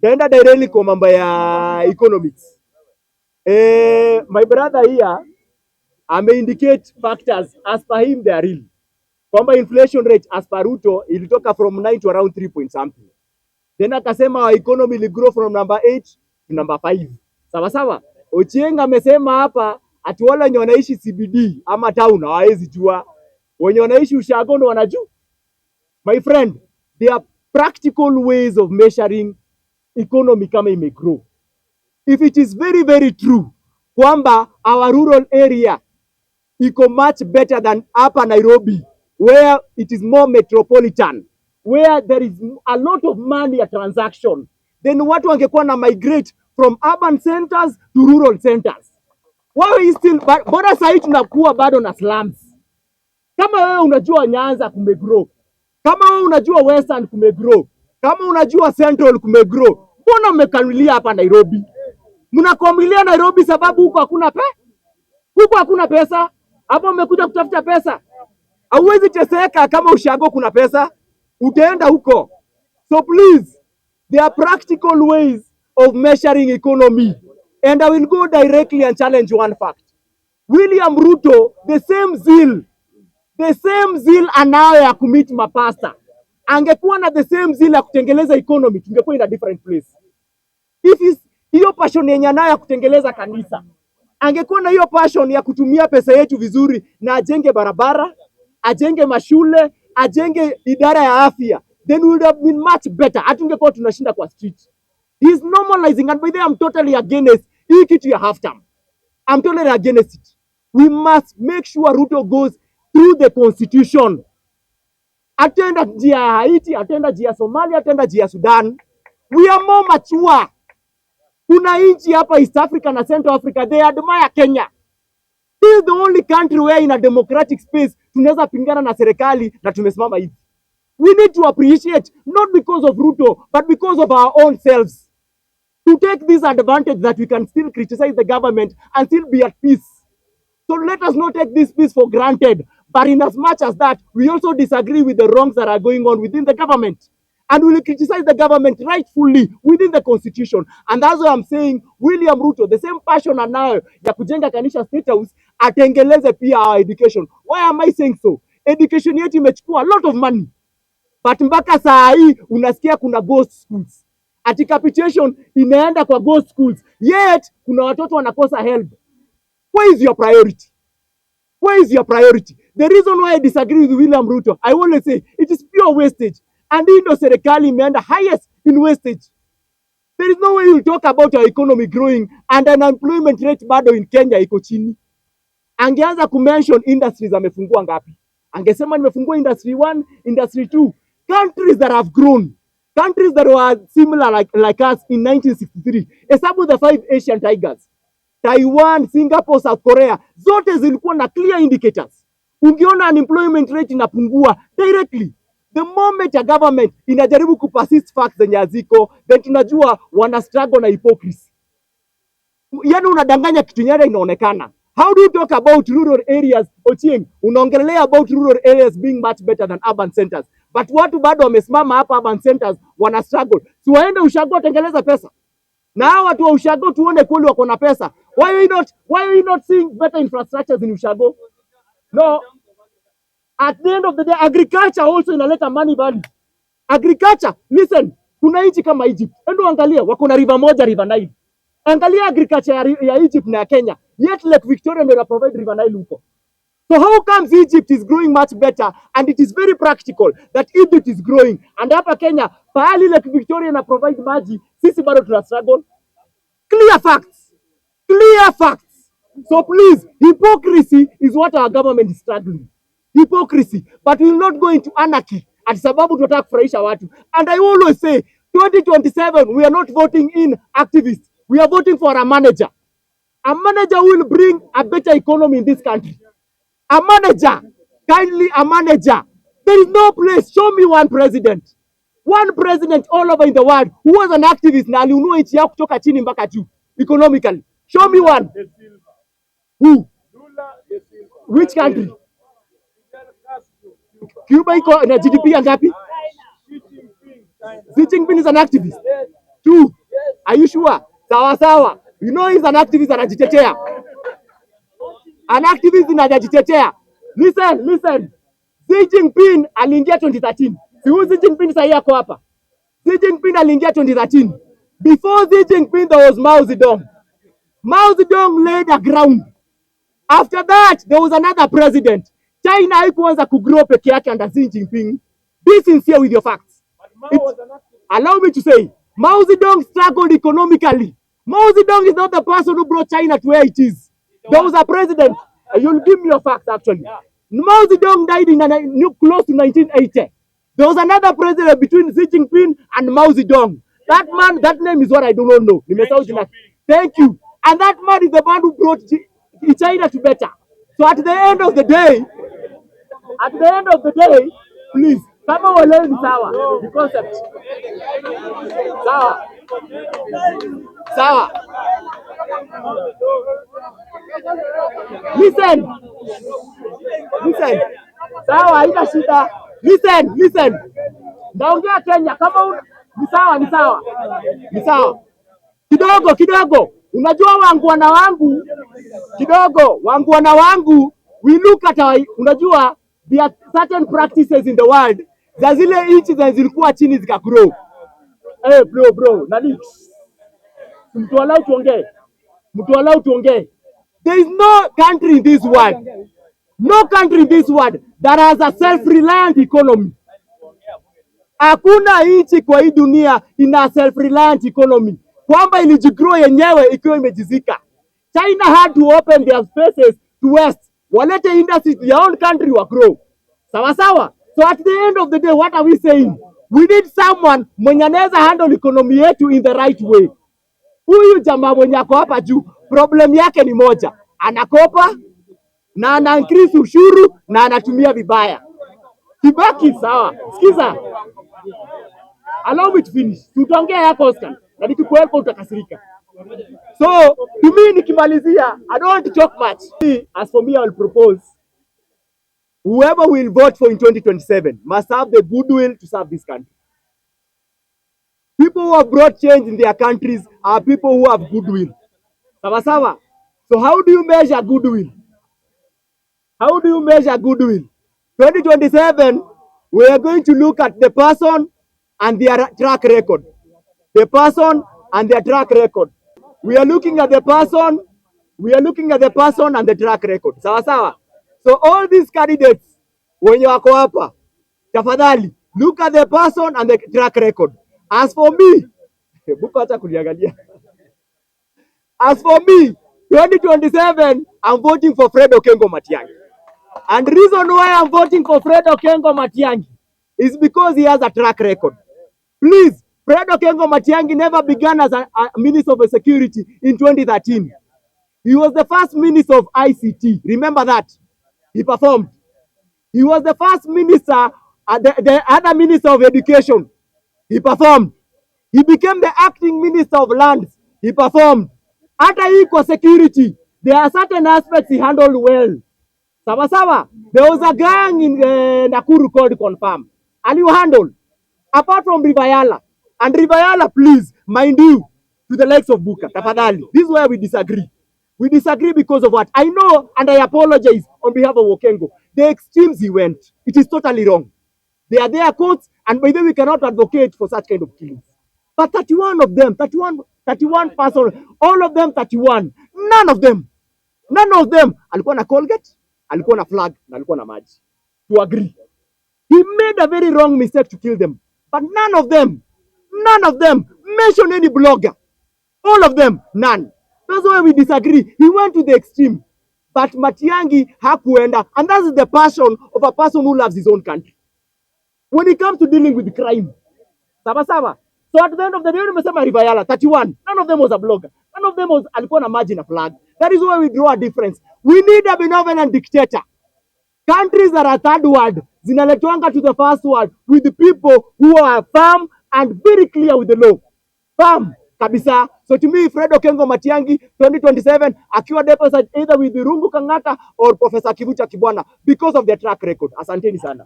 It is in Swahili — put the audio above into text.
Taenda directly kwa mambo ya economics. My brother here indicate factors as per him they are real. Kwamba inflation rate as per Ruto ilitoka from 9 to around 3 point something. Then akasema our economy will grow from number 8 to number 5. Sawa sawa. Ochieng amesema hapa ati wale wenye wanaishi CBD ama town hawawezi jua. Wenye wanaishi ushago ndo wanajua. My friend, there are practical ways of measuring economy kama ime grow. If it is very very true kwamba our rural area iko much better than upper Nairobi where it is more metropolitan, where there is a lot of money at transaction, then watu wangekuwa na migrate from urban centers to rural centers. Why still bora sasa tunakuwa bado na slums? Kama wewe unajua Nyanza kumegrow, kama wewe unajua Western kumegrow, kama unajua Central kumegrow, mbona mmekanulia hapa Nairobi? Mnakomilia Nairobi sababu huko hakuna pesa. Hapo mmekuja kutafuta pesa. Hauwezi teseka kama ushago kuna pesa, utaenda huko. So please, there are practical ways of measuring economy. And I will go directly and challenge one fact. William Ruto, the same zeal anayo ya kumit mapasta. Angekuwa na the same zeal ya kutengeleza economy, tungekuwa in a different place. If is hiyo passion yenye anayo ya kutengeleza kanisa, angekuwa na hiyo passion ya kutumia pesa yetu vizuri na ajenge barabara, ajenge mashule, ajenge idara ya afya, then we would have been much better. Hatungekuwa tunashinda kwa street. He is normalizing, and by the way, I'm totally against hii kitu ya half term. I'm totally against it. We must make sure Ruto goes through the constitution. Atenda njia ya Haiti, atenda njia ya Somalia, atenda njia ya Sudan. We are more mature. Kuna nchi hapa East Africa na Central Africa, they admire Kenya. This is the only country where in a democratic space tunaweza pingana na serikali na tumesimama hivi. We need to appreciate, not because of Ruto, but because of our own selves. To take this advantage that we can still criticize the government and still be at peace. So let us not take this peace for granted. But in as much as that, we also disagree with the wrongs that are going on within the government. And we will criticize the government rightfully within the constitution. And that's why I'm saying William Ruto, the same passion anayo ya kujenga kanisa State House, atengeleze pia our education. Why am I saying so? Education yetu imechukua a lot of money. But mpaka saa hii unasikia kuna ghost schools. Ati capitation inaenda kwa ghost schools. Yet kuna watoto wanakosa help. Where is your priority? Where is your priority? The reason why I disagree with William Ruto, I always say it is pure wastage. And hii ndo serikali imeenda highest in wastage. There is no way you talk about our economy growing and unemployment rate bado in Kenya iko chini. Angeanza kumention industries amefungua ngapi? Angesema nimefungua industry 1, industry 2. Countries that have grown, countries that were similar like us in 1963. Hesabu the 5 Asian tigers. Taiwan, Singapore, South Korea, zote zilikuwa na clear indicators. Ungeona unemployment rate inapungua directly. The moment a government inajaribu kupersist facts zenye haziko, then tunajua wana struggle na hypocrisy. Yaani unadanganya kitu nyingine inaonekana. How do you talk about rural areas? Ochieng, unaongelea about rural areas being much better than urban centers. But watu bado wamesimama hapa urban centers wana struggle. Si waende ushago watengeleza pesa. Na hao watu wa ushago tuone kweli wako na pesa. Why are we not seeing better infrastructures in ushago? No. At the end of the day, agriculture also inaleta money value. Agriculture, listen, kuna nchi kama Egypt. Endo angalia, wako na river moja, River Nile. Angalia agriculture ya Egypt na ya Kenya. Yet Lake Victoria ndio provide River Nile huko. So how comes Egypt is growing much better, and it is very practical that Egypt is growing, and hapa Kenya pahali Lake Victoria na provide maji, sisi bado tuna struggle? Clear facts. Clear facts. So please, hypocrisy is what our government is struggling. Hypocrisy. But we will not go into anarchy at sababu tunataka kufurahisha watu. And I always say 2027 we are not voting in activists. We are voting for a manager. A manager who will bring a better economy in this country. A manager. Kindly a manager. There is no place. Show me one president. One president all over in the world who was an activist na aliunua nchi yao kutoka chini mpaka juu economically. Show me one. Who? Which country? Cuba iko na GDP ya ngapi? Xi Jinping is an activist. 2. Are you sure? Sawa sawa. You know he's an activist anajitetea. An activist anajitetea. Listen. Xi Jinping aliingia 2013. Si huyu Xi Jinping sasa yako hapa. Xi Jinping aliingia 2013. Before Xi Jinping there was Mao Zedong. Mao Zedong laid the ground. After that there was another president. China haikuanza kugrow peke yake under Xi Jinping. Be sincere with your facts. Allow me to say, Mao Zedong struggled economically. Mao Zedong is not the person who brought China to where it is. There was a president. You'll give me your facts actually. Mao Zedong died in close to 1980. There was another president between Xi Jinping and Mao Zedong. That man, that name is what I do not know. Thank you. And that man is the man who brought China to better. So at the end of the day, please, kama waleni sawa, the concept. Sawa. Listen. Sawa, haina shida. Listen. Naongea Kenya kama ni sawa. Kidogo. Unajua wangwana wangu, we look at unajua there are certain practices in the world za zile nchi za zilikuwa chini zikagrow. Bro, nani? Mtu allow tuongee. There is no country in this world that has a self-reliant economy. Hakuna nchi kwa hii dunia ina self-reliant economy, kwamba ilijigrow yenyewe ikiwa imejizika. China had to open their spaces to West. Walete industry to their own country wa grow. Sawa. So at the end of the day, what are we saying? We need someone mwenye anaweza handle economy yetu in the right way. Huyu jamaa mwenye ako hapa juu, problem yake ni moja. Anakopa na ana increase ushuru na anatumia vibaya. Kibaki sawa. Sikiza. Allow me to finish. Tutaongea yako Oscar. Na nikikuelpa utakasirika. So, to me nikimalizia, I don't want to talk much. As for me, I will propose whoever will vote for in 2027 must have the goodwill to serve this country. People who have brought change in their countries are people who have goodwill. Sawa. So how do you measure goodwill? 2027, we are going to look at the person and their track record. We are looking at the person and the track record. Sawa. So all these candidates, wenye wako hapa, tafadhali, look at the person and the track record. As for me, 2027, I'm voting for Fred Okengo Matiang'i. And the reason why I'm voting for Fred Okengo Matiang'i is because he has a track record. Please, Fred Okengo Matiang'i never began as a Minister of Security in 2013. He was the first Minister of ICT. Remember that. He performed. He was the first minister, the other Minister of Education. He performed. He became the acting Minister of Lands. He performed. Hata hii kwa security, there are certain aspects he handled well. Sawa. There was a gang in Nakuru called Confirm. And you handled. Apart from Rivayala. And Rivayala, please, mind you, to the likes of Buka, tafadhali. This is where we disagree. We disagree because of what? I know, and I apologize on behalf of Okengo. The extremes he went, it is totally wrong. They are their courts, and by the way, we cannot advocate for such kind of killings. But 31 of them, 31 person, all of them 31, none of them, alikuwa na Colgate, alikuwa na flag, na alikuwa na maji. To agree. He made a very wrong mistake to kill them. But none of them, mention any blogger. All of them, none. That's why we disagree. He went to the extreme. But Matiang'i hakuenda. And that's the passion of a person who loves his own country. When it comes to dealing with crime. Sawa. So at the end of the day, nimesema Rivayala, 31. None of them was a blogger. None of them was alikuwa na maji na flag. That is why we draw a difference. We need a benevolent dictator. Countries that are third world, zinaletwanga to the first world with the people who are firm and very clear with the law. Firm. Kabisa. So to me, Fred Okengo Matiang'i 2027 akiwa deposit either with Rungu Kang'ata or Professor Kivucha Kibwana because of their track record. Asanteni sana.